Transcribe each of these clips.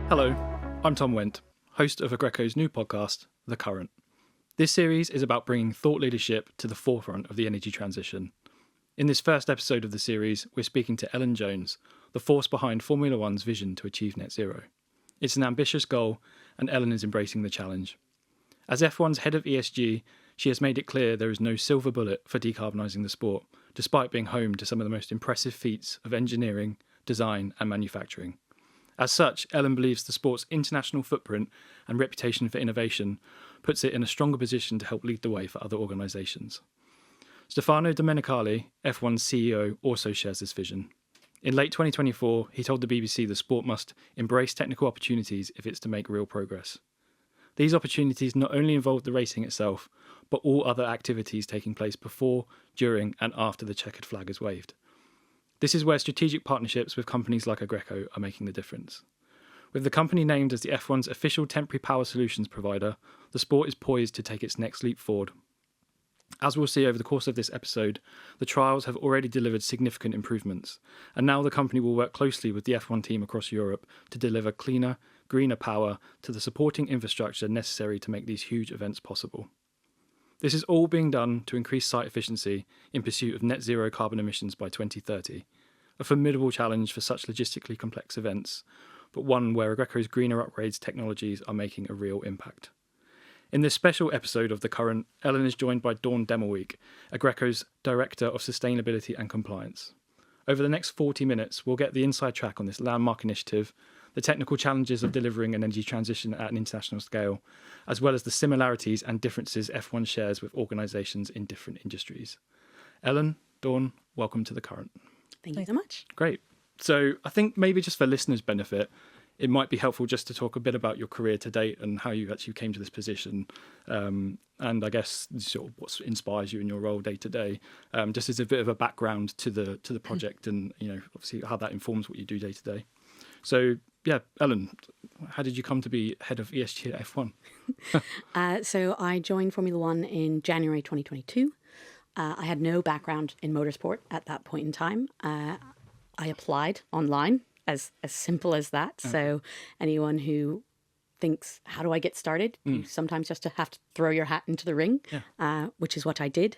Hello, I'm Tom Wendt, host of Agreco's new podcast, The Current. This series is about bringing thought leadership to the forefront of the energy transition. In this first episode of the series, we're speaking to Ellen Jones, the force behind Formula One's vision to achieve net zero. It's an ambitious goal, and Ellen is embracing the challenge. As F1's head of ESG, she has made it clear there is no silver bullet for decarbonising the sport, despite being home to some of the most impressive feats of engineering, design and manufacturing. As such, Ellen believes the sport's international footprint and reputation for innovation puts it in a stronger position to help lead the way for other organisations. Stefano Domenicali, F1's CEO, also shares this vision. In late 2024, he told the BBC the sport must embrace technical opportunities if it's to make real progress. These opportunities not only involve the racing itself, but all other activities taking place before, during and after the checkered flag is waved. This is where strategic partnerships with companies like Agreco are making the difference. With the company named as the F1's official temporary power solutions provider, the sport is poised to take its next leap forward. As we'll see over the course of this episode, the trials have already delivered significant improvements, and now the company will work closely with the F1 team across Europe to deliver cleaner, greener power to the supporting infrastructure necessary to make these huge events possible. This is all being done to increase site efficiency in pursuit of net zero carbon emissions by 2030, a formidable challenge for such logistically complex events, but one where Agreco's greener upgrades technologies are making a real impact. In this special episode of The Current, Ellen is joined by Dawn Demelweek, Agreco's Director of Sustainability and Compliance. Over the next 40 minutes, we'll get the inside track on this landmark initiative, the technical challenges of delivering an energy transition at an international scale, as well as the similarities and differences F1 shares with organisations in different industries. Ellen, Dawn, welcome to The Current. Thank you so much. Great. So I think maybe just for listeners' benefit, it might be helpful just to talk a bit about your career to date and how you actually came to this position, and I guess sort of what inspires you in your role day to day, just as a bit of a background to the project, and obviously how that informs what you do day to day. So yeah, Ellen, how did you come to be head of ESG at F1? So I joined Formula One in January 2022. I had no background in motorsport at that point in time. I applied online, as simple as that. Okay. So anyone who thinks, how do I get started? You sometimes just have to throw your hat into the ring, which is what I did.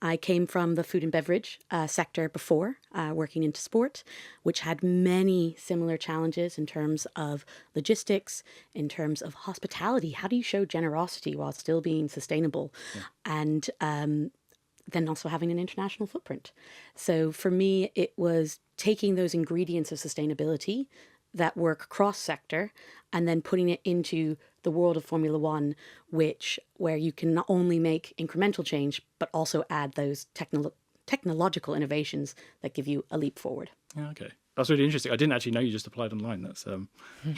I came from the food and beverage sector before, working into sport, which had many similar challenges in terms of logistics, in terms of hospitality. How do you show generosity while still being sustainable? Yeah. And then also having an international footprint. So for me, it was taking those ingredients of sustainability that work cross-sector and then putting it into the world of Formula One, where you can not only make incremental change, but also add those technological innovations that give you a leap forward. Yeah, okay. That's really interesting. I didn't actually know you just applied online. That's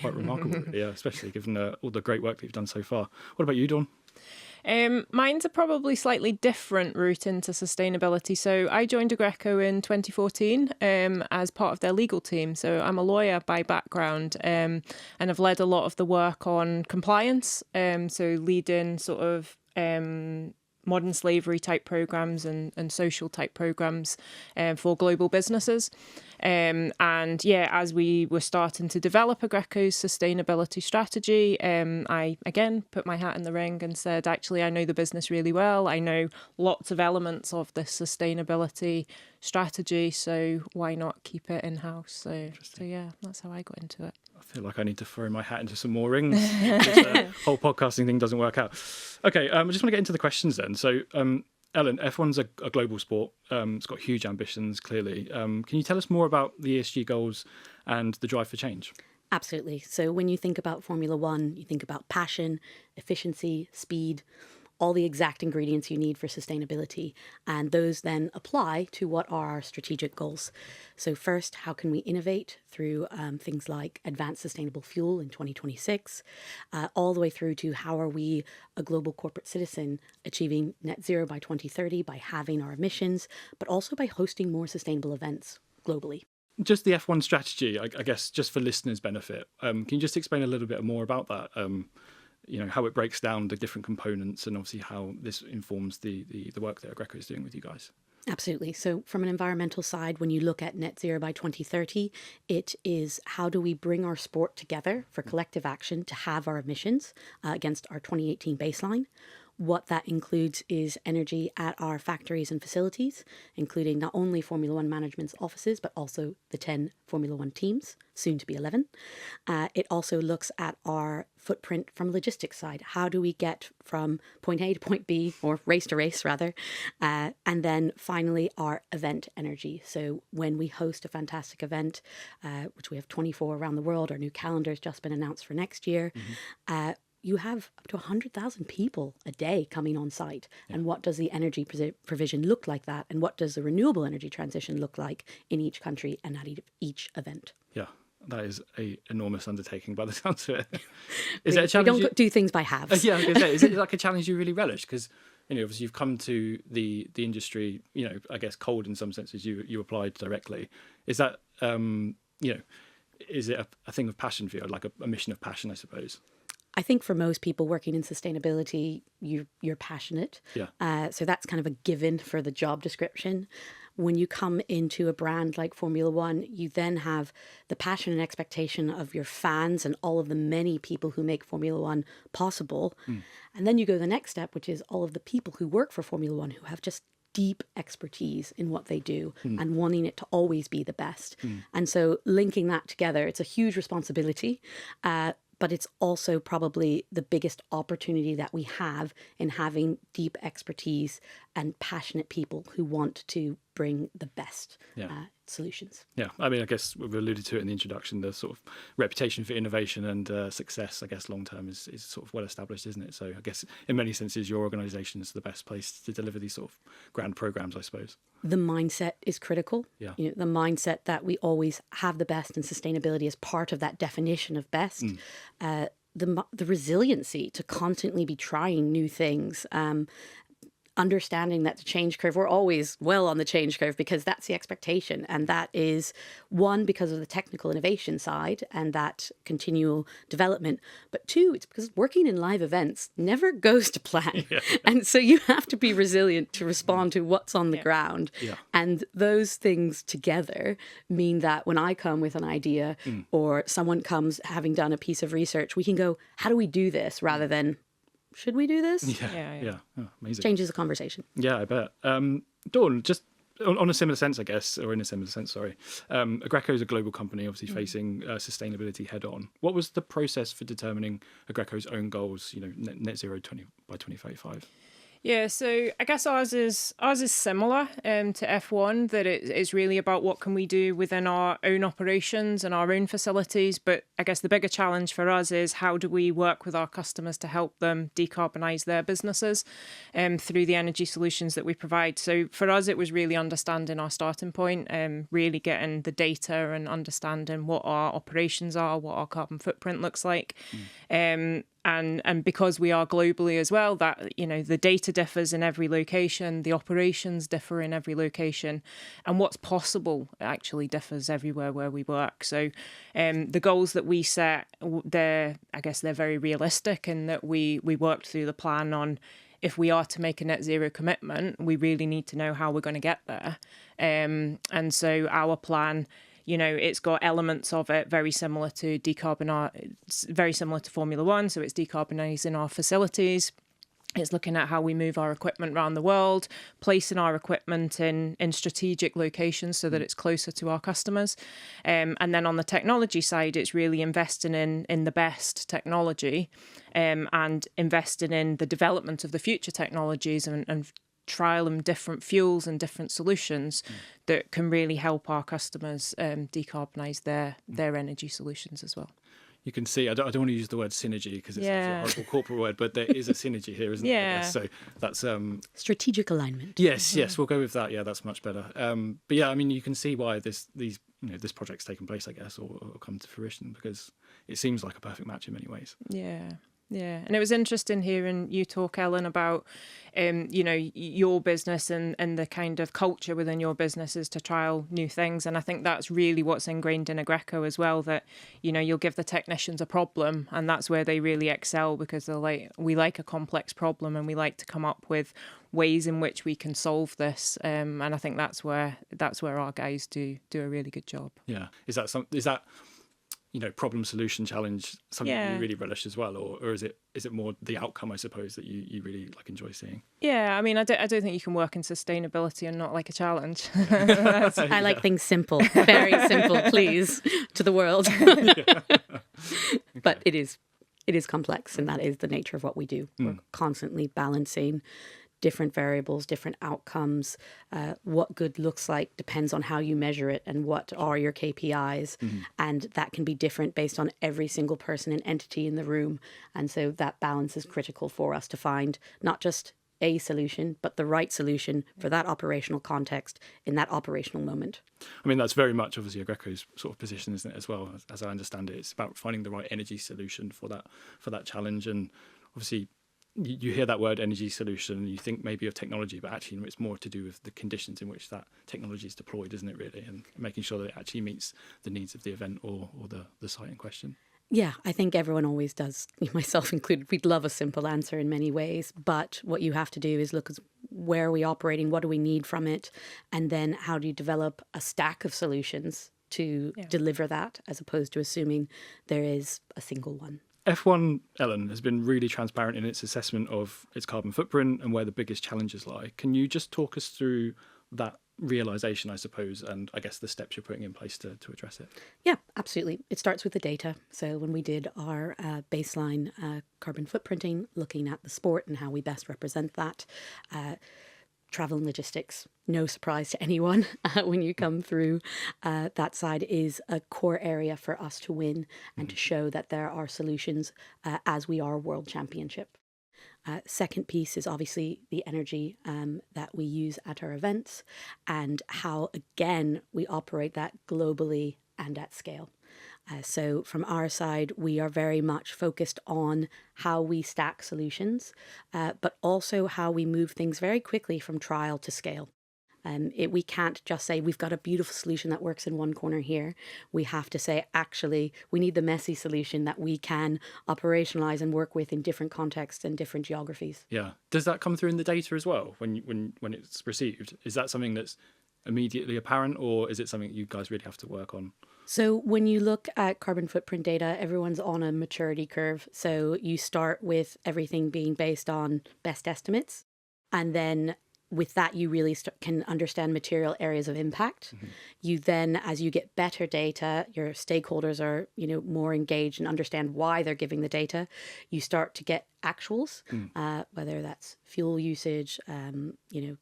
quite remarkable, yeah, especially given all the great work that you've done so far. What about you, Dawn? Mine's a probably slightly different route into sustainability. So I joined Agreco in 2014 as part of their legal team. So I'm a lawyer by background, and I've led a lot of the work on compliance. So leading sort of modern slavery type programs and social type programs for global businesses. And yeah, as we were starting to develop Agreco's sustainability strategy, I again put my hat in the ring and said, actually, I know the business really well. I know lots of elements of this sustainability strategy, so why not keep it in-house? So yeah, that's how I got into it. I feel like I need to throw my hat into some more rings. This whole podcasting thing doesn't work out. Okay, I just want to get into the questions then. So, Ellen, F1's a global sport. It's got huge ambitions, clearly. Can you tell us more about the ESG goals and the drive for change? Absolutely. So when you think about Formula One, you think about passion, efficiency, speed, all the exact ingredients you need for sustainability. And those then apply to what are our strategic goals. So first, how can we innovate through things like advanced sustainable fuel in 2026, all the way through to how are we, a global corporate citizen, achieving net zero by 2030 by halving our emissions, but also by hosting more sustainable events globally. Just the F1 strategy, I guess, just for listeners' benefit. Can you just explain a little bit more about that? How it breaks down the different components and obviously how this informs the work that Agreco is doing with you guys. Absolutely. So from an environmental side, when you look at net zero by 2030, it is how do we bring our sport together for collective action to have our emissions against our 2018 baseline. What that includes is energy at our factories and facilities, including not only Formula One management's offices, but also the 10 Formula One teams, soon to be 11. It also looks at our footprint from logistics side. How do we get from point A to point B, or race to race rather? And then finally, our event energy. So when we host a fantastic event, which we have 24 around the world, our new calendar has just been announced for next year. You have up to 100,000 people a day coming on site. Yeah. And what does the energy provision look like that? And what does the renewable energy transition look like in each country and at each event? Yeah, that is an enormous undertaking by the sounds of it. Is it a challenge? We don't do things by halves. Yeah, I was going to say, is it like a challenge you really relish? Because, obviously you've come to the industry, I guess cold in some senses, you applied directly. Is that, is it a thing of passion for you, like a mission of passion, I suppose? I think for most people working in sustainability, you're passionate. Yeah. So that's kind of a given for the job description. When you come into a brand like Formula One, you then have the passion and expectation of your fans and all of the many people who make Formula One possible. And then you go the next step, which is all of the people who work for Formula One who have just deep expertise in what they do and wanting it to always be the best. And so linking that together, it's a huge responsibility. But it's also probably the biggest opportunity that we have in having deep expertise and passionate people who want to bring the best solutions. Yeah, I mean, I guess we've alluded to it in the introduction, the sort of reputation for innovation and success, I guess, long term is sort of well established, isn't it? So I guess in many senses, your organisation is the best place to deliver these sort of grand programmes, I suppose. The mindset is critical. Yeah. The mindset that we always have the best, and sustainability is part of that definition of best. The resiliency to constantly be trying new things. Understanding that the change curve, we're always well on the change curve because that's the expectation. And that is, one, because of the technical innovation side and that continual development. But two, it's because working in live events never goes to plan. Yeah. And so you have to be resilient to respond to what's on the ground. Yeah. And those things together mean that when I come with an idea or someone comes having done a piece of research, we can go, how do we do this rather than, should we do this? Yeah. Oh, amazing. Changes the conversation. Yeah, I bet. Dawn, just on a similar sense, I guess, or in a similar sense, sorry. Agreco is a global company, obviously facing sustainability head on. What was the process for determining Agreco's own goals, net zero by 2035? Yeah, so I guess ours is similar to F1, that it's really about what can we do within our own operations and our own facilities. But I guess the bigger challenge for us is how do we work with our customers to help them decarbonise their businesses through the energy solutions that we provide. So for us, it was really understanding our starting point, really getting the data and understanding what our operations are, what our carbon footprint looks like. And because we are globally as well, that, the data differs in every location, the operations differ in every location, and what's possible actually differs everywhere where we work. So the goals that we set, they're very realistic in that we worked through the plan on, if we are to make a net zero commitment, we really need to know how we're going to get there. And so our plan, it's got elements of it very similar to Formula One. So it's decarbonising our facilities. It's looking at how we move our equipment around the world, placing our equipment in strategic locations so that it's closer to our customers. And then on the technology side, it's really investing in the best technology and investing in the development of the future technologies and trial and different fuels and different solutions that can really help our customers decarbonise their energy solutions as well. You can see, I don't want to use the word synergy because it's a horrible corporate word, but there is a synergy here, isn't there? So that's strategic alignment. Yes, we'll go with that. Yeah, that's much better. But yeah, I mean, you can see why this project's taken place, I guess, or come to fruition, because it seems like a perfect match in many ways. Yeah, and it was interesting hearing you talk, Ellen, about your business and the kind of culture within your business is to trial new things. And I think that's really what's ingrained in Agreco as well, that, you'll give the technicians a problem and that's where they really excel, because they're like, we like a complex problem and we like to come up with ways in which we can solve this. And I think that's where our guys do a really good job. Yeah. Is that problem solution challenge something you really relish as well, or is it more the outcome, I suppose, that you really enjoy seeing? Yeah, I mean, I don't think you can work in sustainability and not like a challenge. I like things simple, very simple, please, to the world. But it is complex, and that is the nature of what we do. We're constantly balancing different variables, different outcomes. What good looks like depends on how you measure it and what are your KPIs. And that can be different based on every single person and entity in the room. And so that balance is critical for us to find not just a solution, but the right solution for that operational context in that operational moment. I mean, that's very much obviously Agreco's sort of position, isn't it, as well, as I understand it. It's about finding the right energy solution for that challenge. And obviously you hear that word energy solution and you think maybe of technology, but actually it's more to do with the conditions in which that technology is deployed, isn't it, really? And making sure that it actually meets the needs of the event or the site in question. Yeah, I think everyone always does, myself included. We'd love a simple answer in many ways, but what you have to do is look at where are we operating, what do we need from it, and then how do you develop a stack of solutions to deliver that, as opposed to assuming there is a single one. F1, Ellen, has been really transparent in its assessment of its carbon footprint and where the biggest challenges lie. Can you just talk us through that realization, I suppose, and I guess the steps you're putting in place to address it? Yeah, absolutely. It starts with the data. So when we did our baseline carbon footprinting, looking at the sport and how we best represent that, travel and logistics, no surprise to anyone when you come through that side, is a core area for us to win and to show that there are solutions as we are World Championship. Second piece is obviously the energy that we use at our events and how, again, we operate that globally and at scale. So from our side, we are very much focused on how we stack solutions, but also how we move things very quickly from trial to scale. We can't just say we've got a beautiful solution that works in one corner here. We have to say, actually, we need the messy solution that we can operationalize and work with in different contexts and different geographies. Yeah. Does that come through in the data as well when it's received? Is that something that's immediately apparent, or is it something you guys really have to work on? So when you look at carbon footprint data, everyone's on a maturity curve. So you start with everything being based on best estimates, and then with that, you really can understand material areas of impact. You then, as you get better data, your stakeholders are, more engaged and understand why they're giving the data. You start to get actuals, whether that's fuel usage,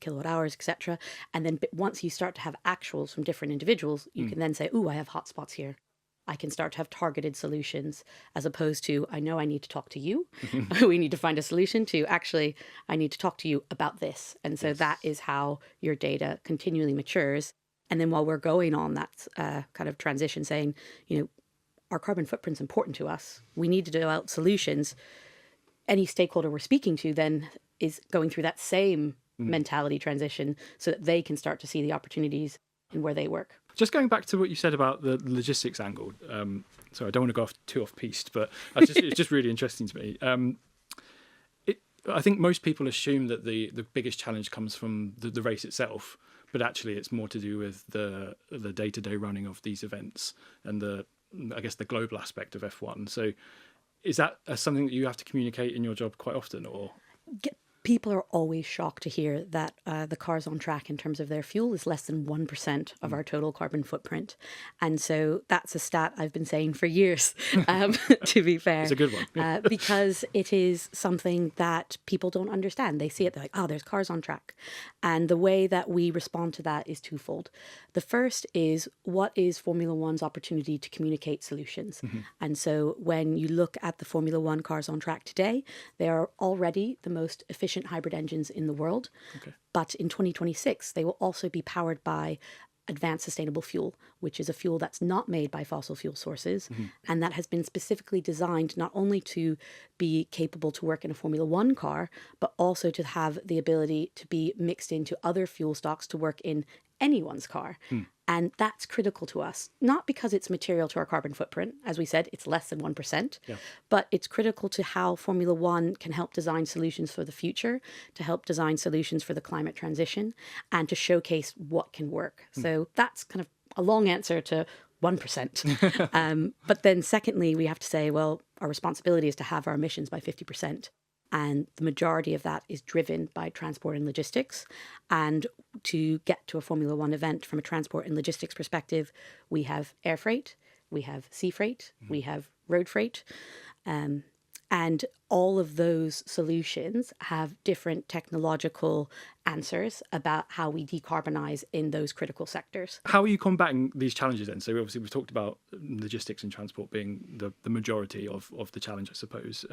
kilowatt hours, etc. And then once you start to have actuals from different individuals, you can then say, "Ooh, I have hotspots here." I can start to have targeted solutions, as opposed to, I know I need to talk to you. We need to find a solution to, actually, I need to talk to you about this. And so that is how your data continually matures. And then while we're going on that kind of transition, saying, our carbon footprint's important to us, we need to develop solutions. Any stakeholder we're speaking to then is going through that same mentality transition so that they can start to see the opportunities in where they work. Just going back to what you said about the logistics angle, so I don't want to go too off-piste, but it's just really interesting to me. I think most people assume that the biggest challenge comes from the race itself, but actually it's more to do with the day-to-day running of these events and the global aspect of F1. So is that something that you have to communicate in your job quite often, or? People are always shocked to hear that the cars on track in terms of their fuel is less than 1% of our total carbon footprint. And so that's a stat I've been saying for years, to be fair. It's a good one. Because it is something that people don't understand. They see it, they're like, oh, there's cars on track. And the way that we respond to that is twofold. The first is, what is Formula One's opportunity to communicate solutions? And so when you look at the Formula One cars on track today, they are already the most efficient hybrid engines in the world. Okay. But in 2026, they will also be powered by advanced sustainable fuel, which is a fuel that's not made by fossil fuel sources, and that has been specifically designed not only to be capable to work in a Formula One car, but also to have the ability to be mixed into other fuel stocks to work in anyone's car. And that's critical to us, not because it's material to our carbon footprint. As we said, it's less than 1%, but it's critical to how Formula One can help design solutions for the future, to help design solutions for the climate transition, and to showcase what can work. So that's kind of a long answer to 1%. But then secondly, we have to say, well, our responsibility is to have our emissions by 50%. And the majority of that is driven by transport and logistics. And to get to a Formula One event from a transport and logistics perspective, we have air freight, we have sea freight, we have road freight. And all of those solutions have different technological answers about how we decarbonize in those critical sectors. How are you combating these challenges then? So obviously we've talked about logistics and transport being the majority of the challenge, I suppose.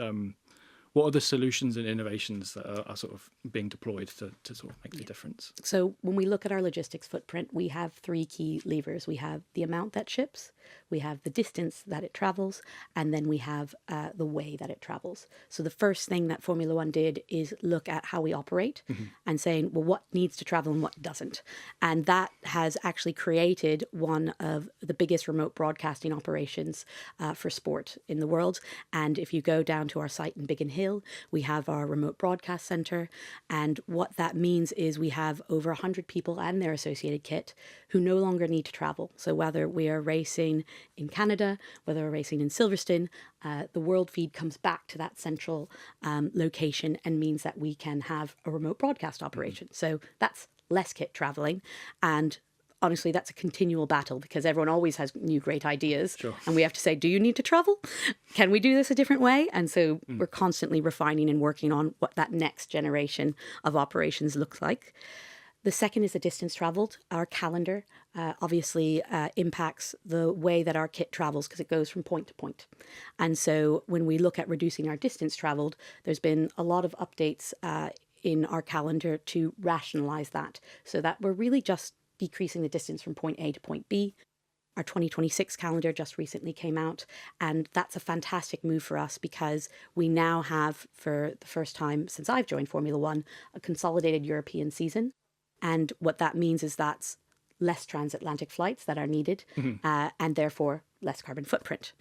What are the solutions and innovations that are sort of being deployed to sort of make the difference? So when we look at our logistics footprint, we have three key levers. We have the amount that ships, we have the distance that it travels, and then we have the way that it travels. So the first thing that Formula One did is look at how we operate and saying, well, what needs to travel and what doesn't? And that has actually created one of the biggest remote broadcasting operations for sport in the world. And if you go down to our site in Biggin Hill, we have our remote broadcast center. And what that means is we have over 100 people and their associated kit who no longer need to travel. So whether we are racing in Canada, whether we're racing in Silverstone, the world feed comes back to that central location and means that we can have a remote broadcast operation. So that's less kit traveling. And honestly, that's a continual battle because everyone always has new great ideas. Sure. And we have to say, do you need to travel? Can we do this a different way? And so we're constantly refining and working on what that next generation of operations looks like. The second is the distance traveled. Our calendar obviously impacts the way that our kit travels because it goes from point to point. And so when we look at reducing our distance traveled, there's been a lot of updates in our calendar to rationalize that so that we're really just decreasing the distance from point A to point B. Our 2026 calendar just recently came out, and that's a fantastic move for us because we now have, for the first time since I've joined Formula One, a consolidated European season. And what that means is that's less transatlantic flights that are needed, and therefore less carbon footprint.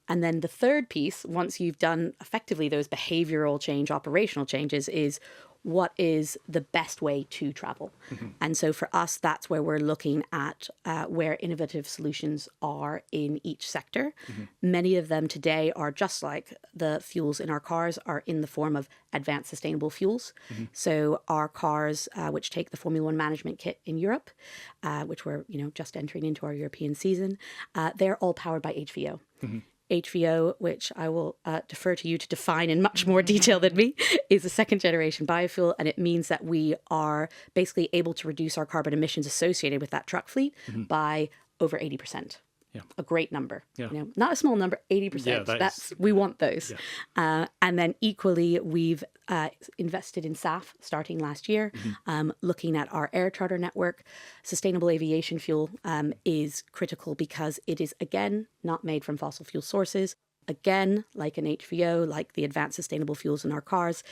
And then the third piece, once you've done effectively those behavioral change, operational changes, is what is the best way to travel? And so for us, that's where we're looking at where innovative solutions are in each sector. Many of them today are just like the fuels in our cars are in the form of advanced sustainable fuels. So our cars, which take the Formula One management kit in Europe, which we're just entering into our European season, they're all powered by HVO. HVO, which I will defer to you to define in much more detail than me, is a second generation biofuel. And it means that we are basically able to reduce our carbon emissions associated with that truck fleet by over 80%. Yeah. A great number. Yeah. Not a small number, 80%. Yeah, we want those. Yeah. And then equally, we've invested in SAF starting last year, looking at our air charter network. Sustainable aviation fuel is critical because it is, again, not made from fossil fuel sources. Again, like an HVO, like the advanced sustainable fuels in our cars,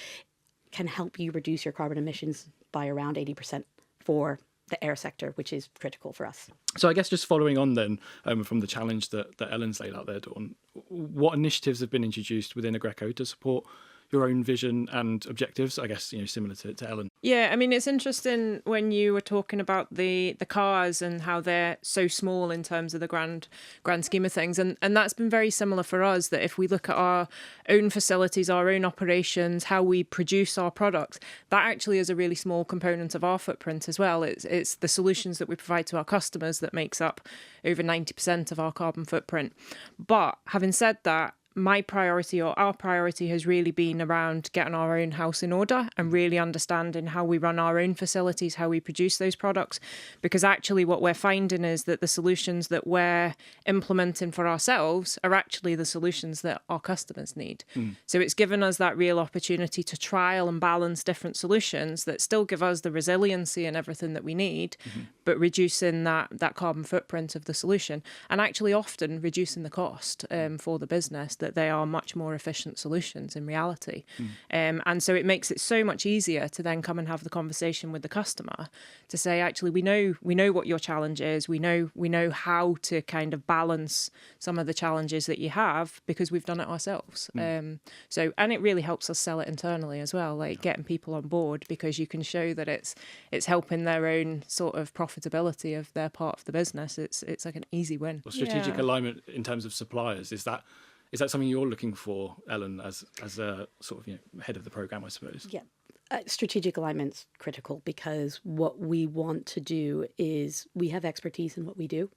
can help you reduce your carbon emissions by around 80% for the air sector, which is critical for us. So I guess just following on then from the challenge that Ellen's laid out there, Dawn, what initiatives have been introduced within Agreco to support your own vision and objectives, I guess, similar to Ellen? Yeah, I mean, it's interesting when you were talking about the cars and how they're so small in terms of the grand scheme of things. And that's been very similar for us, that if we look at our own facilities, our own operations, how we produce our products, that actually is a really small component of our footprint as well. It's the solutions that we provide to our customers that makes up over 90% of our carbon footprint. But having said that, my priority, or our priority, has really been around getting our own house in order and really understanding how we run our own facilities, how we produce those products. Because actually what we're finding is that the solutions that we're implementing for ourselves are actually the solutions that our customers need. So it's given us that real opportunity to trial and balance different solutions that still give us the resiliency and everything that we need, but reducing that carbon footprint of the solution, and actually often reducing the cost for the business that they are much more efficient solutions in reality. And so it makes it so much easier to then come and have the conversation with the customer to say, actually, we know what your challenge is. We know how to kind of balance some of the challenges that you have because we've done it ourselves. And it really helps us sell it internally as well, like getting people on board, because you can show that it's helping their own sort of profitability of their part of the business. It's like an easy win. Well, strategic alignment in terms of suppliers, is that something you're looking for, Ellen, as a sort of head of the program, I suppose? Yeah. Strategic alignment's critical, because what we want to do is we have expertise in what we do,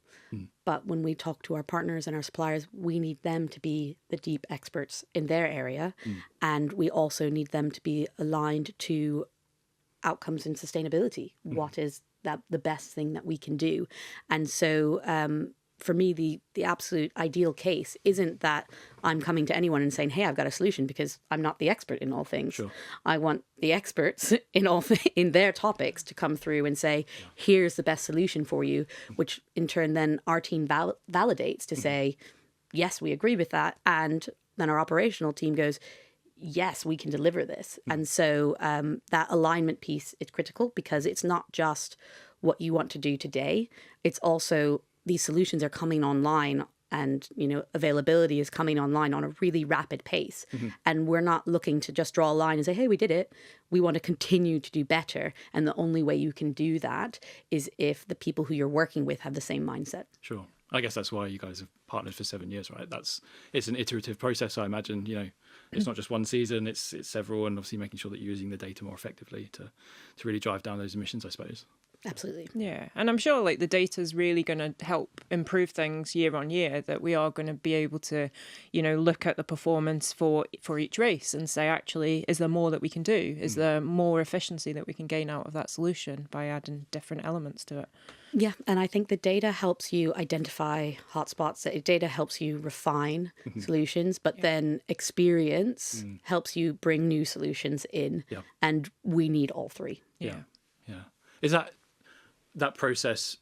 but when we talk to our partners and our suppliers, we need them to be the deep experts in their area, and we also need them to be aligned to outcomes in sustainability. What is the best thing that we can do? And so for me, the absolute ideal case isn't that I'm coming to anyone and saying, hey, I've got a solution, because I'm not the expert in all things. Sure. I want the experts in their topics to come through and say, here's the best solution for you, which in turn then our team validates to say, yes, we agree with that. And then our operational team goes, yes, we can deliver this. And so that alignment piece is critical, because it's not just what you want to do today. It's also these solutions are coming online, and availability is coming online on a really rapid pace. And we're not looking to just draw a line and say, hey, we did it. We want to continue to do better. And the only way you can do that is if the people who you're working with have the same mindset. Sure. I guess that's why you guys have partnered for 7 years, right? It's an iterative process, I imagine. It's not just one season, it's several, and obviously making sure that you're using the data more effectively to really drive down those emissions, I suppose. Absolutely. Yeah. And I'm sure like the data is really going to help improve things year on year, that we are going to be able to, look at the performance for each race and say, actually, is there more that we can do? Is there more efficiency that we can gain out of that solution by adding different elements to it? Yeah, and I think the data helps you identify hotspots. The data helps you refine solutions, but then experience helps you bring new solutions in. Yeah. And we need all three. Yeah. Is that process,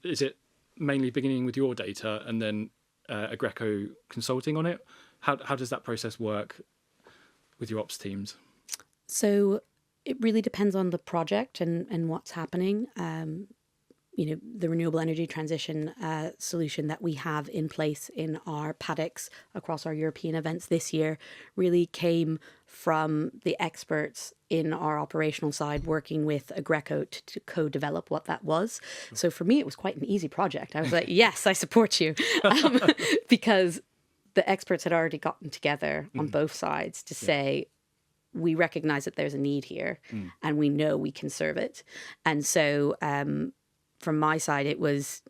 is it mainly beginning with your data and then Agreco consulting on it? How does that process work with your ops teams? So it really depends on the project and what's happening. The renewable energy transition solution that we have in place in our paddocks across our European events this year really came from the experts in our operational side working with Agreco to co-develop what that was. So for me, it was quite an easy project. I was like, yes, I support you, because the experts had already gotten together on both sides to say, we recognize that there's a need here and we know we can serve it. And so from my side, it was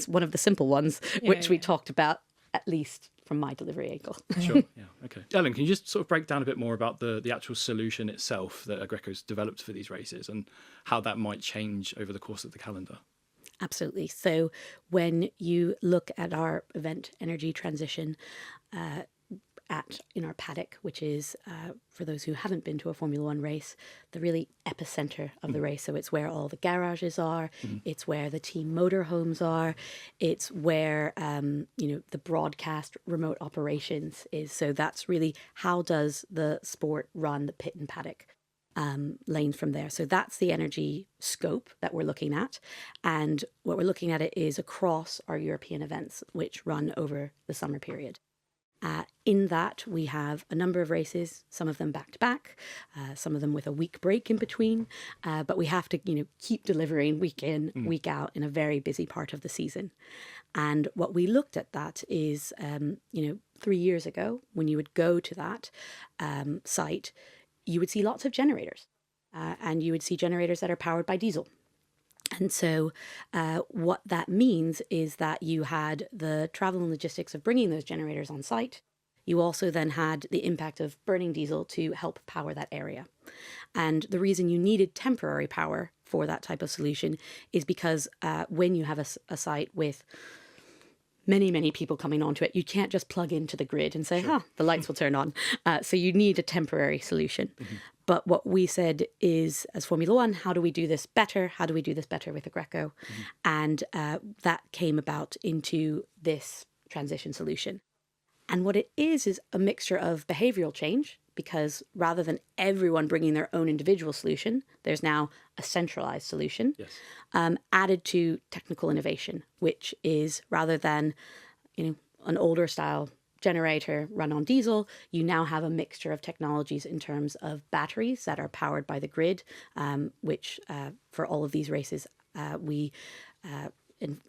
one of the simple ones, which we talked about, at least from my delivery angle. Sure. Yeah. Okay. Ellen, can you just sort of break down a bit more about the actual solution itself that Agreco's developed for these races and how that might change over the course of the calendar? Absolutely. So when you look at our event energy transition in our paddock, which is, for those who haven't been to a Formula One race, the really epicenter of the race. So it's where all the garages are, it's where the team motorhomes are, it's where, the broadcast remote operations is. So that's really how does the sport run the pit and paddock lanes from there. So that's the energy scope that we're looking at. And what we're looking at it is across our European events, which run over the summer period. In that, we have a number of races, some of them back-to-back, some of them with a week break in between, but we have to, keep delivering week in, week out in a very busy part of the season. And what we looked at that is, 3 years ago, when you would go to that site, you would see lots of generators, and you would see generators that are powered by diesel. And so what that means is that you had the travel and logistics of bringing those generators on site. You also then had the impact of burning diesel to help power that area. And the reason you needed temporary power for that type of solution is because when you have a site with many, many people coming onto it, you can't just plug into the grid and say, the lights will turn on. So you need a temporary solution. But what we said is, as Formula One, how do we do this better? How do we do this better with Agreco? And that came about into this transition solution. And what it is a mixture of behavioral change, because rather than everyone bringing their own individual solution, there's now a centralized solution, added to technical innovation, which is rather than, an older style generator run on diesel, you now have a mixture of technologies in terms of batteries that are powered by the grid, which for all of these races, we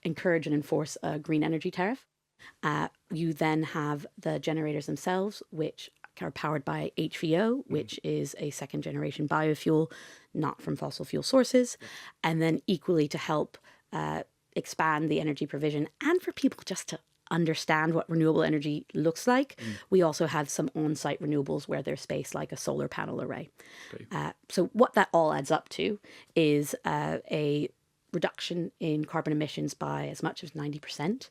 encourage and enforce a green energy tariff. You then have the generators themselves, which are powered by HVO, which is a second generation biofuel, not from fossil fuel sources. And then equally to help expand the energy provision and for people just to understand what renewable energy looks like, we also have some on-site renewables where there's space, like a solar panel array. So what that all adds up to is a reduction in carbon emissions by as much as 90%,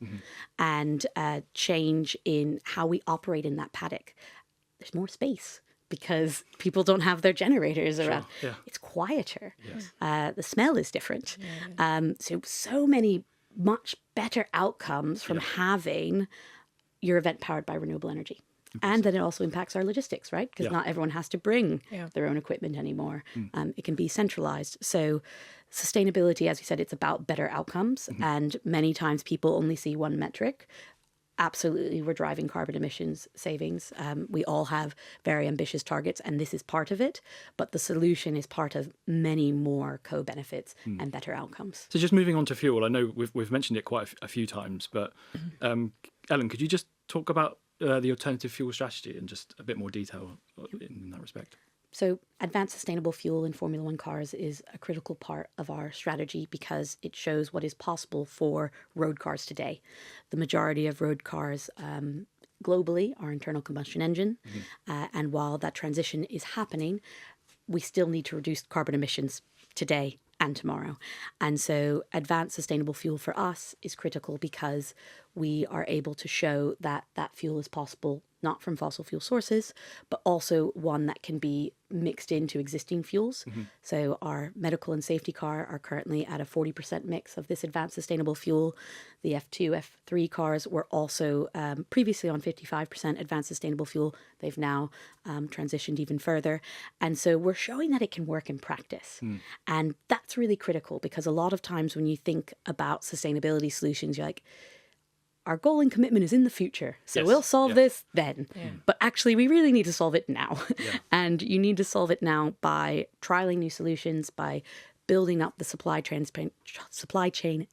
and a change in how we operate in that paddock. There's more space because people don't have their generators around. Yeah. It's quieter. The smell is different. So many much better outcomes from having your event powered by renewable energy. And then it also impacts our logistics, right? Because not everyone has to bring their own equipment anymore. It can be centralized. So sustainability, as you said, it's about better outcomes. And many times people only see one metric. Absolutely, we're driving carbon emissions savings. We all have very ambitious targets, and this is part of it. But the solution is part of many more co-benefits and better outcomes. So just moving on to fuel, I know we've mentioned it quite a few times, but Ellen, could you just talk about the alternative fuel strategy in just a bit more detail in that respect? So advanced sustainable fuel in Formula One cars is a critical part of our strategy because it shows what is possible for road cars today. The majority of road cars globally are internal combustion engine. And while that transition is happening, we still need to reduce carbon emissions today and tomorrow. And so advanced sustainable fuel for us is critical because we are able to show that that fuel is possible not from fossil fuel sources, but also one that can be mixed into existing fuels. So our medical and safety car are currently at a 40% mix of this advanced sustainable fuel. The F2, F3 cars were also previously on 55% advanced sustainable fuel. They've now transitioned even further. And so we're showing that it can work in practice. And that's really critical because a lot of times when you think about sustainability solutions, you're like, our goal and commitment is in the future. So we'll solve this then. But actually, we really need to solve it now. And you need to solve it now by trialing new solutions, by building up the supply chain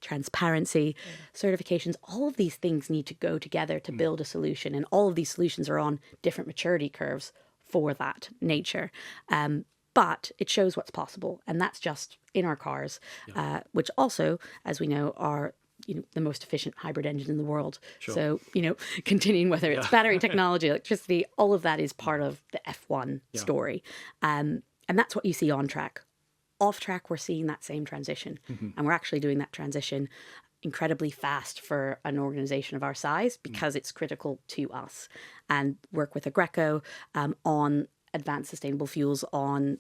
transparency, certifications. All of these things need to go together to build a solution. And all of these solutions are on different maturity curves for that nature. But it shows what's possible. And that's just in our cars, which also, as we know, are the most efficient hybrid engine in the world. So, continuing whether it's battery technology, electricity, all of that is part of the F1 story. And that's what you see on track. Off track, we're seeing that same transition. And we're actually doing that transition incredibly fast for an organization of our size because it's critical to us. And work with Agreco on advanced sustainable fuels, on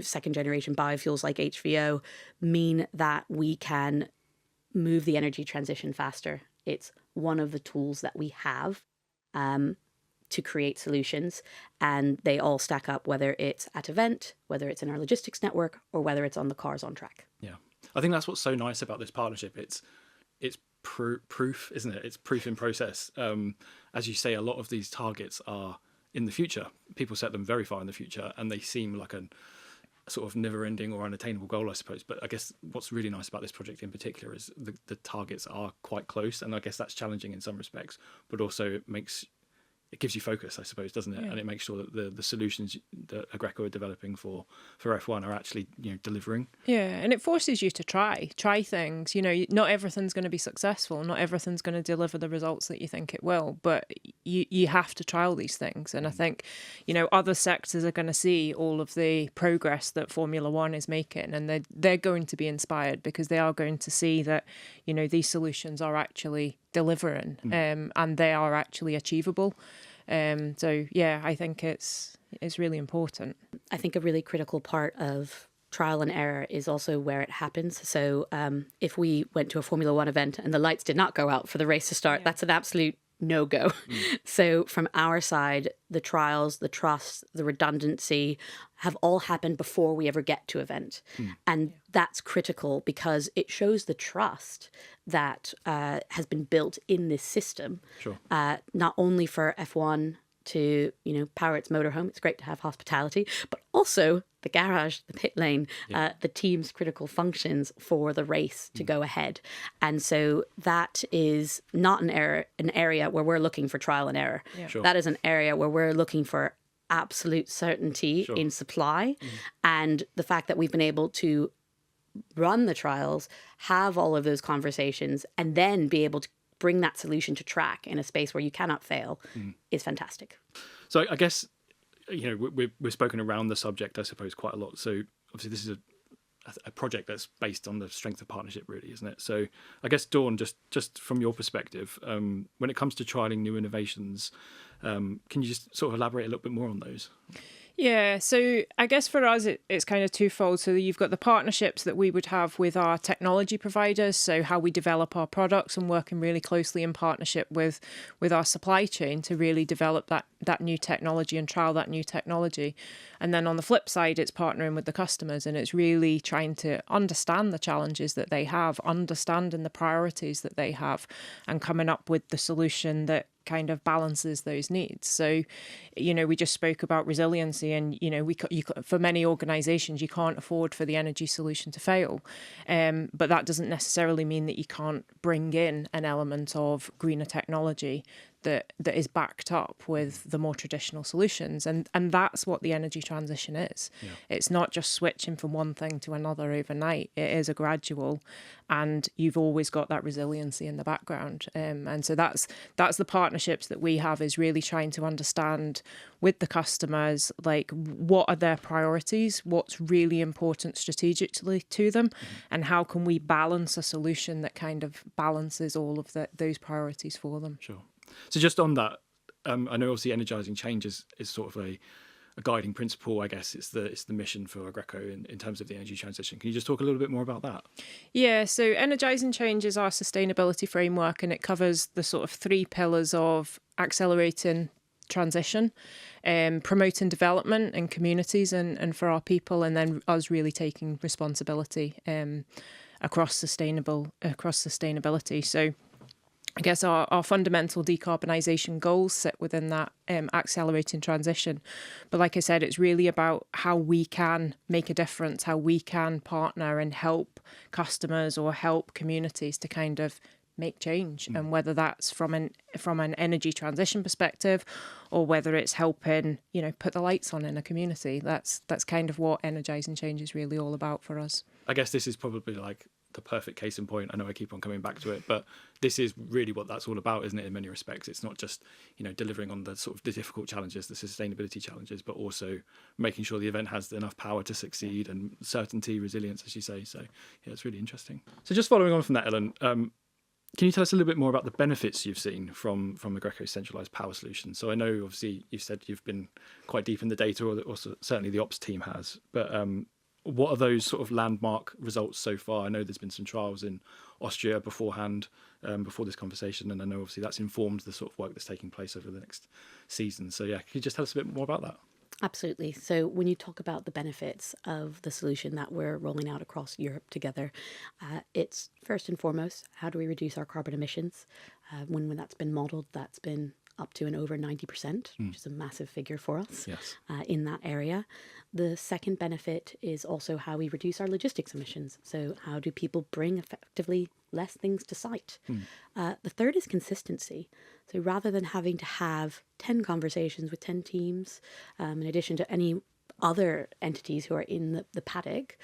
second generation biofuels like HVO, mean that we can move the energy transition faster. It's one of the tools that we have to create solutions, and they all stack up, whether it's at event, whether it's in our logistics network, or whether it's on the cars on track. Yeah, I think that's what's so nice about this partnership. It's proof, isn't it? It's proof in process. As you say, a lot of these targets are in the future. People set them very far in the future, and they seem like a sort of never-ending or unattainable goal, I suppose. But I guess what's really nice about this project in particular is the targets are quite close, and I guess that's challenging in some respects, but also it gives you focus, I suppose, doesn't it? And it makes sure that the solutions that Agreco are developing for F1 are actually delivering. Yeah, and it forces you to try things. Not everything's going to be successful. Not everything's going to deliver the results that you think it will. But you have to trial these things. And I think, other sectors are going to see all of the progress that Formula One is making, and they're going to be inspired because they are going to see that, these solutions are actually delivering and they are actually achievable. So yeah, I think it's really important. I think a really critical part of trial and error is also where it happens. So if we went to a Formula One event and the lights did not go out for the race to start, that's an absolute no-go. So from our side, the trials, the trust, the redundancy have all happened before we ever get to event. And that's critical because it shows the trust that has been built in this system, Sure. not only for F1 to, power its motorhome. It's great to have hospitality, but also the garage, the pit lane, the team's critical functions for the race to go ahead. And so that is not an area where we're looking for trial and error. Yeah. Sure. That is an area where we're looking for absolute certainty in supply. And the fact that we've been able to run the trials, have all of those conversations, and then be able to bring that solution to track in a space where you cannot fail is fantastic. So I guess, we've spoken around the subject, I suppose, quite a lot. So obviously this is a project that's based on the strength of partnership, really, isn't it? So I guess, Dawn, just from your perspective, when it comes to trialing new innovations, can you just sort of elaborate a little bit more on those? Yeah, so I guess for us, it's kind of twofold. So you've got the partnerships that we would have with our technology providers, so how we develop our products and working really closely in partnership with our supply chain to really develop that new technology and trial that new technology. And then on the flip side, it's partnering with the customers, and it's really trying to understand the challenges that they have, understanding the priorities that they have, and coming up with the solution that kind of balances those needs. So, we just spoke about resiliency, and for many organizations, you can't afford for the energy solution to fail, but that doesn't necessarily mean that you can't bring in an element of greener technology that is backed up with the more traditional solutions, and that's what the energy transition is. It's not just switching from one thing to another overnight. It is a gradual, and you've always got that resiliency in the background, and so that's the partnerships that we have, is really trying to understand with the customers, like, what are their priorities, what's really important strategically to them, and how can we balance a solution that kind of balances all of those priorities for them. Sure. So just on that, I know obviously energising change is sort of a guiding principle. I guess it's the mission for Aggreko in terms of the energy transition. Can you just talk a little bit more about that? Yeah, so energising change is our sustainability framework, and it covers the sort of 3 pillars of accelerating transition, promoting development in communities and for our people, and then us really taking responsibility across sustainability. So I guess our fundamental decarbonisation goals sit within that accelerating transition. But like I said, it's really about how we can make a difference, how we can partner and help customers or help communities to kind of make change. And whether that's from an energy transition perspective, or whether it's helping, put the lights on in a community, that's kind of what energising change is really all about for us. I guess this is probably like the perfect case in point. I know I keep on coming back to it, but this is really what that's all about, isn't it? In many respects, it's not just delivering on the sort of the difficult challenges, the sustainability challenges, but also making sure the event has enough power to succeed, and certainty, resilience, as you say. So yeah, it's really interesting. So just following on from that, Ellen, can you tell us a little bit more about the benefits you've seen from Aggreko's centralised power solution? So I know obviously you've said you've been quite deep in the data, or certainly the ops team has, but what are those sort of landmark results so far? I know there's been some trials in Austria beforehand, before this conversation, and I know obviously that's informed the sort of work that's taking place over the next season. So yeah, can you just tell us a bit more about that? Absolutely. So when you talk about the benefits of the solution that we're rolling out across Europe together, it's first and foremost, how do we reduce our carbon emissions? When that's been modelled, that's been up to and over 90%, which is a massive figure for us. Yes. In that area. The second benefit is also how we reduce our logistics emissions. So how do people bring effectively less things to site? The third is consistency. So rather than having to have 10 conversations with 10 teams, in addition to any other entities who are in the paddock,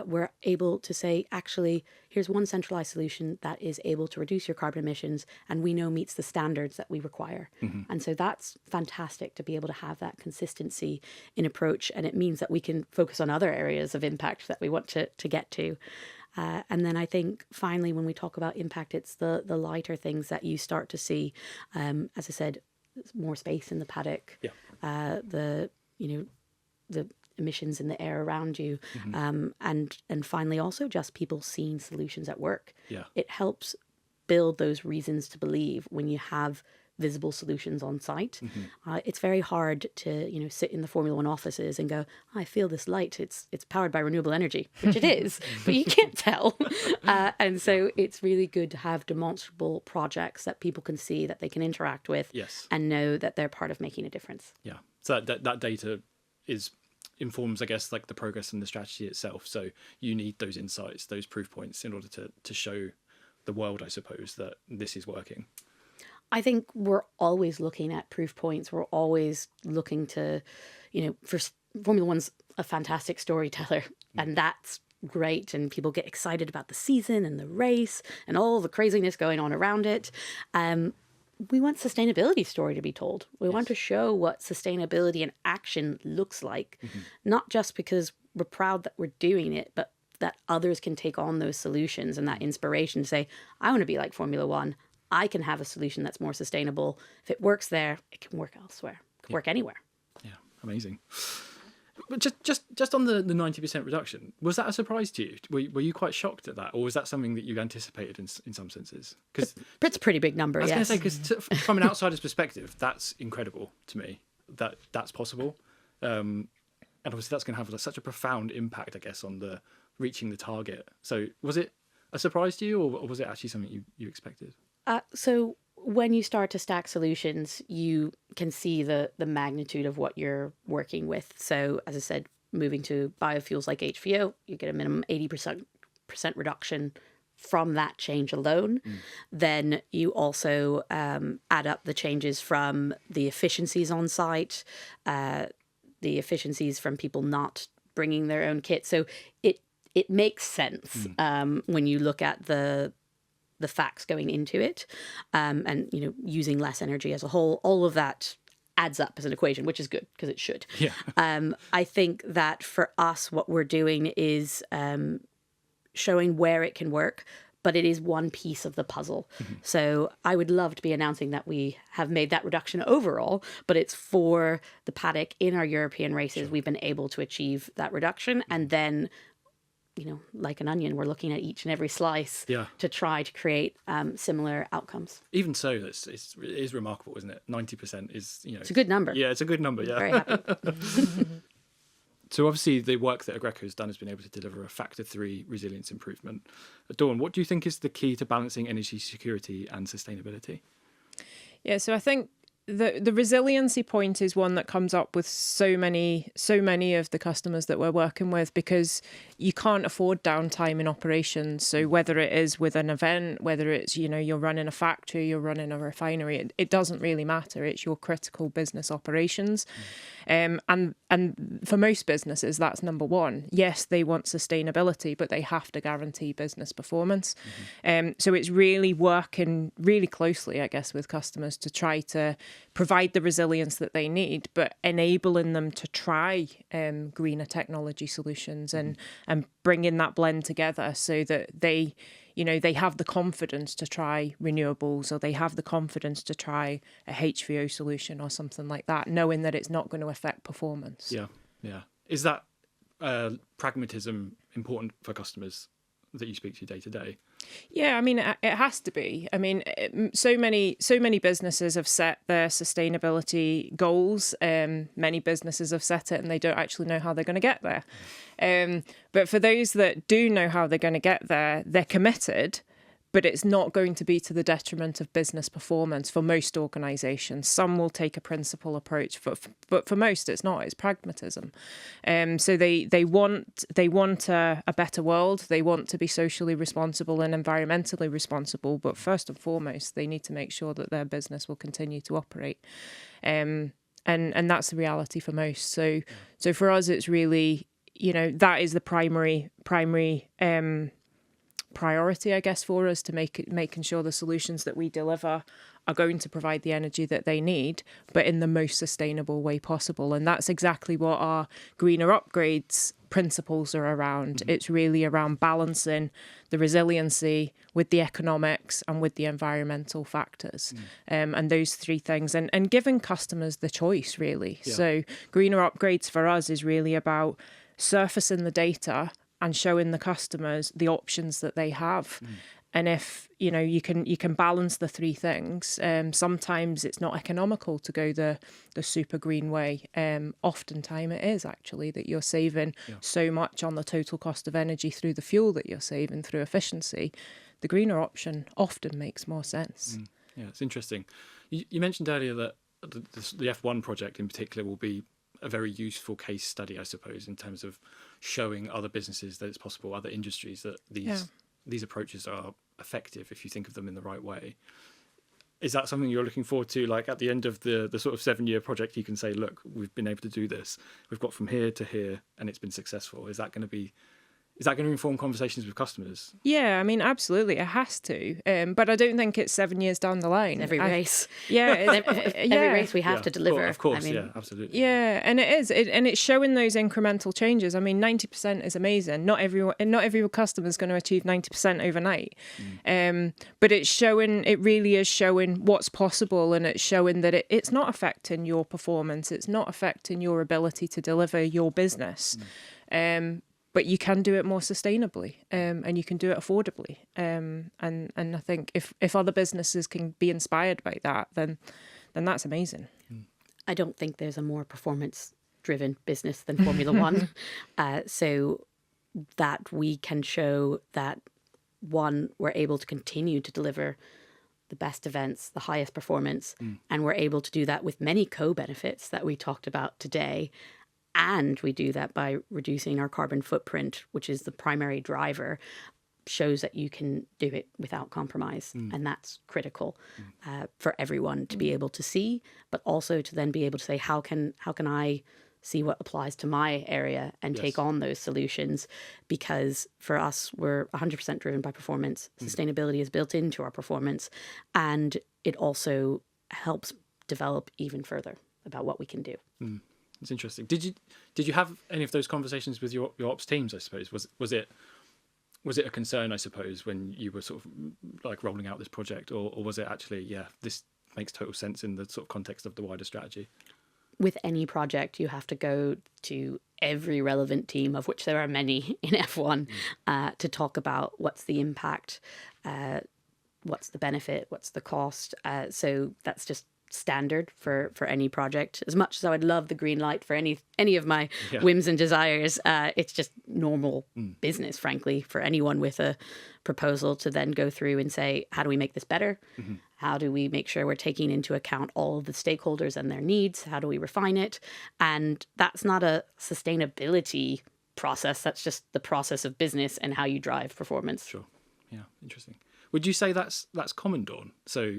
we're able to say, actually, here's one centralized solution that is able to reduce your carbon emissions and we know meets the standards that we require. And so that's fantastic to be able to have that consistency in approach. And it means that we can focus on other areas of impact that we want to get to. And then I think finally, when we talk about impact, it's the lighter things that you start to see. As I said, more space in the paddock, the emissions in the air around you, and finally also just people seeing solutions at work. Yeah. It helps build those reasons to believe when you have visible solutions on site. It's very hard to, sit in the Formula One offices and go, I feel this light. It's powered by renewable energy, which it is, but you can't tell. And so it's really good to have demonstrable projects that people can see, that they can interact with, and know that they're part of making a difference. Yeah. So that data informs, I guess, like the progress and the strategy itself. So you need those insights, those proof points in order to show the world, I suppose, that this is working. I think we're always looking at proof points. We're always looking to, Formula One's a fantastic storyteller, and that's great. And people get excited about the season and the race and all the craziness going on around it. We want sustainability story to be told. We want to show what sustainability in action looks like, not just because we're proud that we're doing it, but that others can take on those solutions and that inspiration to say, I want to be like Formula One. I can have a solution that's more sustainable. If it works there, it can work elsewhere. It can work anywhere. Yeah, amazing. But just on the 90% reduction, was that a surprise to you? Were you quite shocked at that, or was that something that you anticipated in some senses? Because it's a pretty big number. I was going to say, because from an outsider's perspective, that's incredible to me that that's possible, and obviously that's going to have such a profound impact, I guess, on the reaching the target. So was it a surprise to you, or was it actually something you expected? So when you start to stack solutions, you can see the magnitude of what you're working with. So as I said, moving to biofuels like HVO, you get a minimum 80% reduction from that change alone. Then you also add up the changes from the efficiencies on site, the efficiencies from people not bringing their own kit. So it makes sense when you look at the facts going into it, and using less energy as a whole. All of that adds up as an equation, which is good because it should. Yeah. I think that for us, what we're doing is showing where it can work, but it is one piece of the puzzle. So I would love to be announcing that we have made that reduction overall, but it's for the paddock in our European races. We've been able to achieve that reduction, and then like an onion, we're looking at each and every slice to try to create similar outcomes. Even so, it is remarkable, isn't it? 90% is, it's a good number. Yeah, it's a good number, yeah. Very happy. So obviously the work that Aggreko has done has been able to deliver a factor 3 resilience improvement. Dawn, what do you think is the key to balancing energy security and sustainability? Yeah, so I think the resiliency point is one that comes up with so many of the customers that we're working with, because you can't afford downtime in operations. So whether it is with an event, whether it's, you're running a factory, you're running a refinery, it doesn't really matter. It's your critical business operations. And for most businesses, that's number one. Yes, they want sustainability, but they have to guarantee business performance. So it's really working really closely, I guess, with customers to try to provide the resilience that they need, but enabling them to try greener technology solutions and bring in that blend together so that they have the confidence to try renewables, or they have the confidence to try a HVO solution or something like that, knowing that it's not going to affect performance. Yeah. Is that pragmatism important for customers that you speak to day to day? Yeah, I mean, it has to be. I mean, so many businesses have set their sustainability goals. Many businesses have set it and they don't actually know how they're going to get there. But for those that do know how they're going to get there, they're committed, but it's not going to be to the detriment of business performance for most organisations. Some will take a principle approach, but for most it's not. It's pragmatism. So they want a better world. They want to be socially responsible and environmentally responsible. But first and foremost, they need to make sure that their business will continue to operate. And that's the reality for most. So for us, it's really, that is the primary priority, I guess, for us, to making sure the solutions that we deliver are going to provide the energy that they need, but in the most sustainable way possible. And that's exactly what our greener upgrades principles are around. It's really around balancing the resiliency with the economics and with the environmental factors, and those three things, and giving customers the choice, really. Yeah. So greener upgrades for us is really about surfacing the data and showing the customers the options that they have. And if, you can balance the three things, sometimes it's not economical to go the super green way. Oftentimes it is actually that you're saving so much on the total cost of energy through the fuel that you're saving through efficiency. The greener option often makes more sense. Yeah, it's interesting. You mentioned earlier that the F1 project in particular will be a very useful case study, I suppose, in terms of showing other businesses that it's possible, other industries, that these approaches are effective if you think of them in the right way. Is that something you're looking forward to? Like at the end of the sort of 7-year project, you can say, look, we've been able to do this. We've got from here to here and it's been successful. Is that going to inform conversations with customers? Yeah, I mean, absolutely, it has to. But I don't think it's 7 years down the line. Every race. Yeah, every race we have to deliver. Of course, absolutely. Yeah, and it is, and it's showing those incremental changes. I mean, 90% is amazing. Not every customer is going to achieve 90% overnight. But it really is showing what's possible, and it's showing that it's not affecting your performance. It's not affecting your ability to deliver your business. But you can do it more sustainably, and you can do it affordably. And I think if other businesses can be inspired by that, then that's amazing. I don't think there's a more performance-driven business than Formula One. So that we can show that, one, we're able to continue to deliver the best events, the highest performance, and we're able to do that with many co-benefits that we talked about today. And we do that by reducing our carbon footprint, which is the primary driver, shows that you can do it without compromise. And that's critical for everyone to be able to see, but also to then be able to say, how can I see what applies to my area and take on those solutions? Because for us, we're 100% driven by performance. Sustainability is built into our performance, and it also helps develop even further about what we can do. It's interesting. Did you have any of those conversations with your ops teams, I suppose? Was it a concern, I suppose, when you were sort of like rolling out this project, or was it actually, this makes total sense in the sort of context of the wider strategy? With any project, you have to go to every relevant team, of which there are many in F1, to talk about what's the impact, what's the benefit, what's the cost. So that's just standard for any project. As much as I would love the green light for any of my whims and desires, it's just normal business, frankly, for anyone with a proposal to then go through and say, how do we make this better? How do we make sure we're taking into account all of the stakeholders and their needs? How do we refine it? And that's not a sustainability process. That's just the process of business and how you drive performance. Sure. Yeah, interesting. Would you say that's common, Dawn? So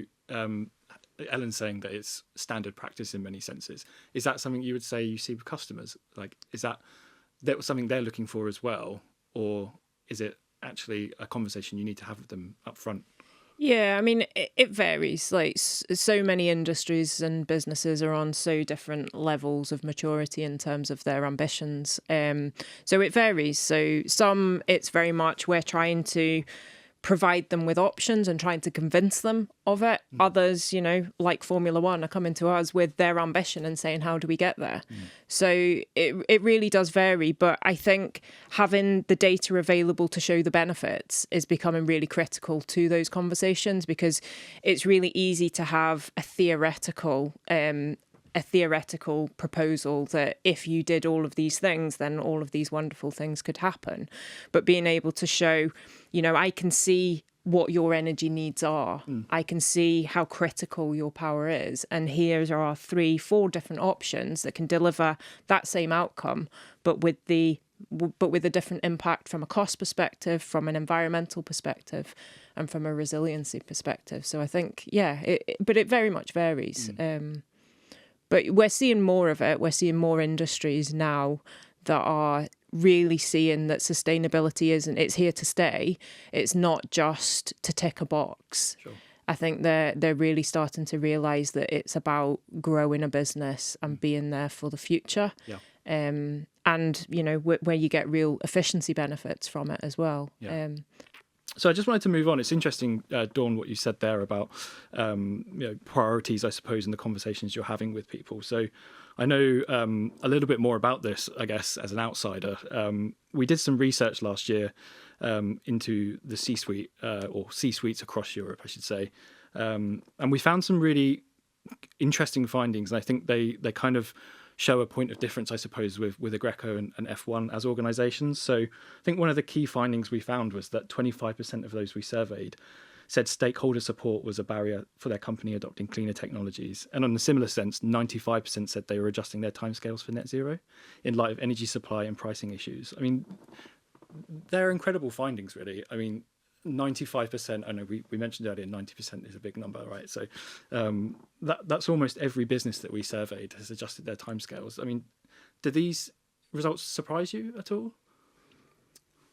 Ellen's saying that it's standard practice in many senses. Is that something you would say you see with customers? Like, is that something they're looking for as well? Or is it actually a conversation you need to have with them up front? Yeah, I mean, it varies. Like, so many industries and businesses are on so different levels of maturity in terms of their ambitions. So it varies. So some, it's very much we're trying to provide them with options and trying to convince them of it. Others, like Formula One, are coming to us with their ambition and saying, how do we get there? So it really does vary. But I think having the data available to show the benefits is becoming really critical to those conversations, because it's really easy to have a theoretical proposal that if you did all of these things, then all of these wonderful things could happen. But being able to show, I can see what your energy needs are. I can see how critical your power is. And here are 3-4 different options that can deliver that same outcome, but with a different impact from a cost perspective, from an environmental perspective, and from a resiliency perspective. So I think, but it very much varies. But we're seeing more of it. We're seeing more industries now that are really seeing that sustainability it's here to stay. It's not just to tick a box. Sure. I think they're really starting to realise that it's about growing a business and being there for the future. Yeah. And, where you get real efficiency benefits from it as well. Yeah. So I just wanted to move on. It's interesting, Dawn, what you said there about priorities, I suppose, in the conversations you're having with people. So I know a little bit more about this, I guess, as an outsider. We did some research last year into the C-suite or C-suites across Europe, I should say. And we found some really interesting findings. And I think they kind of show a point of difference, I suppose, with Agreco and F1 as organisations. So I think one of the key findings we found was that 25% of those we surveyed said stakeholder support was a barrier for their company adopting cleaner technologies. And on a similar sense, 95% said they were adjusting their timescales for net zero in light of energy supply and pricing issues. I mean, they're incredible findings, really. I mean, 95%, I know we mentioned earlier, 90% is a big number, right? So that's almost every business that we surveyed has adjusted their timescales. I mean, do these results surprise you at all?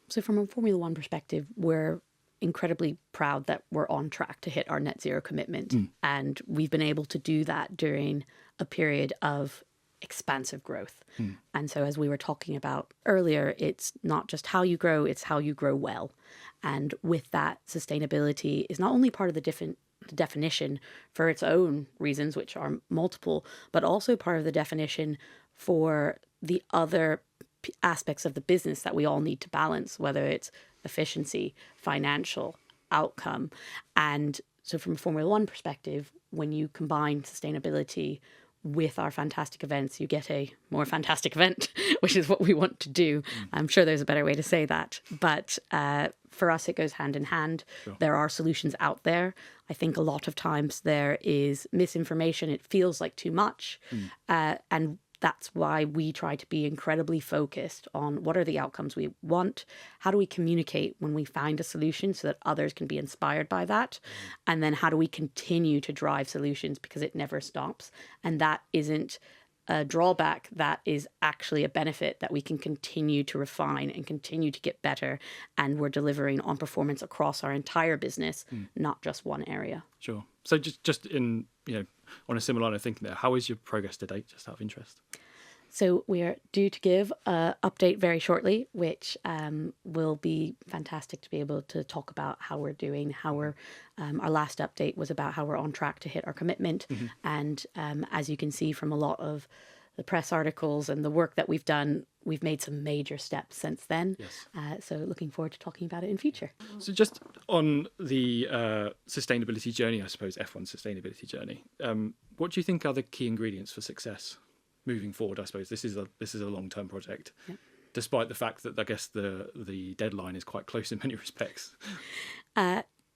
So from a Formula One perspective, we're incredibly proud that we're on track to hit our net zero commitment. And we've been able to do that during a period of expansive growth. And so as we were talking about earlier, it's not just how you grow, it's how you grow well. And with that, sustainability is not only part of the definition for its own reasons, which are multiple, but also part of the definition for the other aspects of the business that we all need to balance, whether it's efficiency, financial, outcome. And so from a Formula One perspective, when you combine sustainability with our fantastic events, you get a more fantastic event, which is what we want to do. I'm sure there's a better way to say that. But for us, it goes hand in hand. Sure. There are solutions out there. I think a lot of times there is misinformation. It feels like too much. And that's why we try to be incredibly focused on what are the outcomes we want, how do we communicate when we find a solution so that others can be inspired by that, and then how do we continue to drive solutions because it never stops. And that isn't a drawback, that is actually a benefit that we can continue to refine and continue to get better, and we're delivering on performance across our entire business, not just one area. Sure. So just in, on a similar line of thinking there, how is your progress to date, just out of interest? So we are due to give an update very shortly, which will be fantastic to be able to talk about how we're doing, how we're, our last update was about how we're on track to hit our commitment. And as you can see from a lot of the press articles and the work that we've done, we've made some major steps since then. Yes. So looking forward to talking about it in future. So just on the sustainability journey, I suppose, F1's sustainability journey, what do you think are the key ingredients for success moving forward? I suppose this is a long-term project, despite the fact that I guess the deadline is quite close in many respects.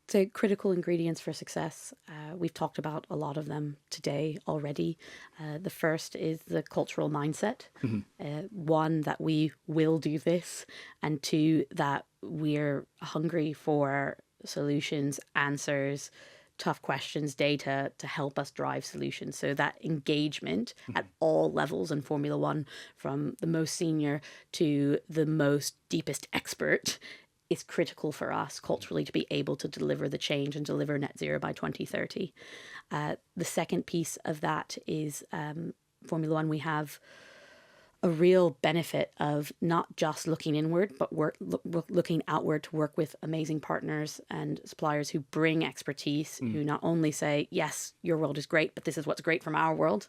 So critical ingredients for success, we've talked about a lot of them today already. The first is the cultural mindset. One, that we will do this, and two, that we're hungry for solutions, answers, tough questions, data to help us drive solutions. So that engagement at all levels in Formula One, from the most senior to the most deepest expert, is critical for us culturally to be able to deliver the change and deliver net zero by 2030. The second piece of that is Formula One, we have a real benefit of not just looking inward, but looking outward to work with amazing partners and suppliers who bring expertise, who not only say, yes, your world is great, but this is what's great from our world,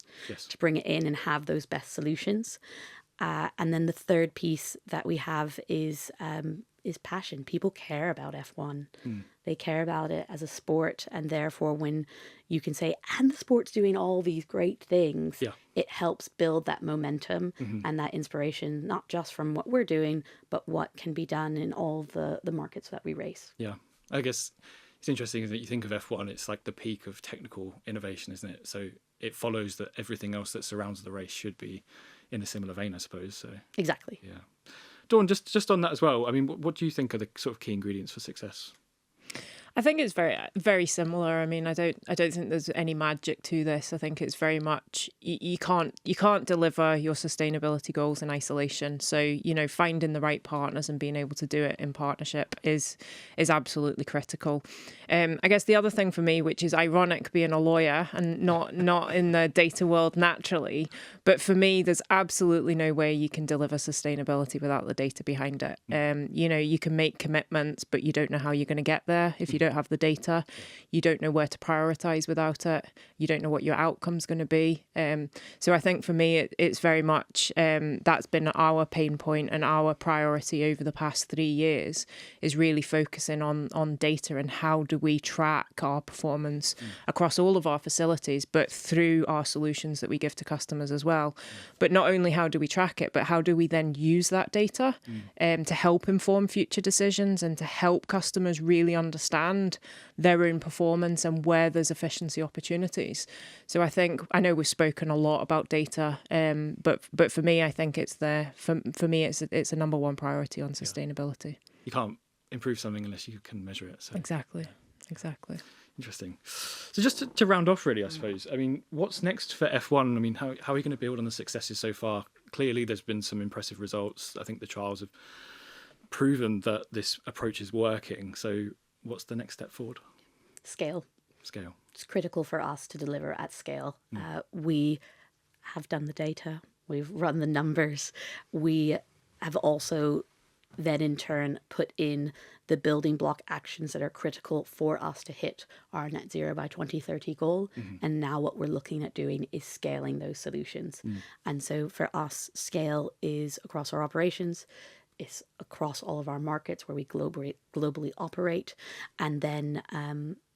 to bring it in and have those best solutions. And then the third piece that we have is passion. People care about F1. They care about it as a sport, and therefore when you can say, and the sport's doing all these great things, it helps build that momentum and that inspiration, not just from what we're doing, but what can be done in all the markets that we race. Yeah, I guess it's interesting that you think of F1, it's like the peak of technical innovation, isn't it? So it follows that everything else that surrounds the race should be in a similar vein, I suppose. So exactly. Yeah. Dawn, just on that as well, I mean, what do you think are the sort of key ingredients for success? I think it's very, very similar. I mean, I don't think there's any magic to this. I think it's very much you can't deliver your sustainability goals in isolation. So, finding the right partners and being able to do it in partnership is absolutely critical. I guess the other thing for me, which is ironic being a lawyer and not in the data world naturally, but for me, there's absolutely no way you can deliver sustainability without the data behind it. You can make commitments, but you don't know how you're going to get there if you don't have the data, you don't know where to prioritize without it. You don't know what your outcome's going to be. So I think for me, it's very much that's been our pain point and our priority over the past 3 years, is really focusing on data and how do we track our performance across all of our facilities, but through our solutions that we give to customers as well. But not only how do we track it, but how do we then use that data to help inform future decisions and to help customers really understand their own performance and where there's efficiency opportunities. So I know we've spoken a lot about data, but for me, I think it's for me it's a number one priority on sustainability. You can't improve something unless you can measure it. So. Exactly. Interesting. So just to round off, really, I suppose, I mean, what's next for F1? I mean, how are you going to build on the successes so far? Clearly, there's been some impressive results. I think the trials have proven that this approach is working. So what's the next step forward? Scale. It's critical for us to deliver at scale. We have done the data. We've run the numbers. We have also then in turn put in the building block actions that are critical for us to hit our net zero by 2030 goal. And now what we're looking at doing is scaling those solutions. And so for us, scale is across our operations, it's across all of our markets where we globally operate, and then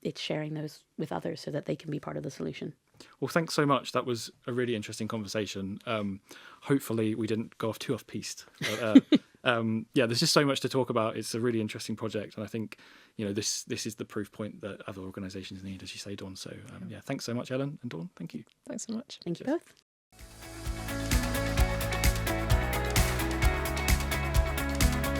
it's sharing those with others so that they can be part of the solution. Well, thanks so much. That was a really interesting conversation. Hopefully we didn't go off too off-piste. But, there's just so much to talk about. It's a really interesting project. And I think, this is the proof point that other organisations need, as you say, Dawn. So, thanks so much, Ellen and Dawn. Thank you. Thanks so much. Thank you both.